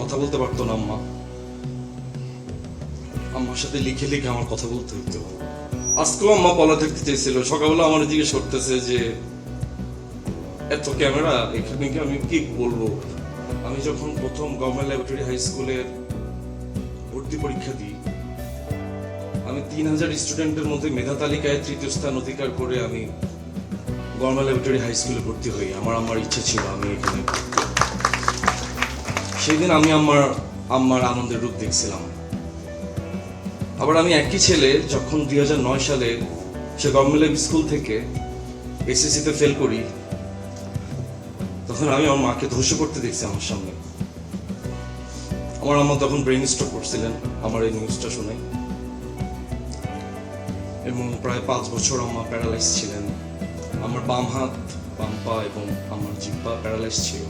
কথা বলতে পারতো না আম্মা। আম্মার সাথে লিখে লিখে আমার কথা বলতে হতো। আজকেও আম্মা পলা দেখতে চেয়েছিল, সকালবেলা আমার দিকে সরতেছে যে এত ক্যামেরা এখানে, কি আমি কি বলবো। আমি যখন প্রথম গভর্নমেন্ট ল্যাবরেটরি হাই স্কুলের ভর্তি পরীক্ষা দিই, আমি 3000 স্টুডেন্টের মধ্যে মেধা তালিকায় তৃতীয় স্থান অধিকার করে আমি গভর্নমেন্ট ল্যাবরেটরি হাই স্কুলে ভর্তি হই। আমার ইচ্ছা ছিল আমি এখানে। সেই দিন আমি আম্মার আনন্দের রূপ দেখছিলাম। আবার আমি একই ছেলে যখন 2009 সালে সে গভর্নমেন্ট ল্যাব স্কুল থেকে এসএসসিতে ফেল করি, তখন আমি আমার মাকে ধসে পড়তে দেখছি আমার সামনে। আমার আম্মা তখন ব্রেন স্ট্রোক করছিলেন আমার এই নিউজটা শুনে, এবং প্রায় 5 বছর আম্মা প্যারালাইজ ছিলেন। আমার বাম হাত, বাম পা এবং আমার জিহ্বা প্যারালাইজ ছিল।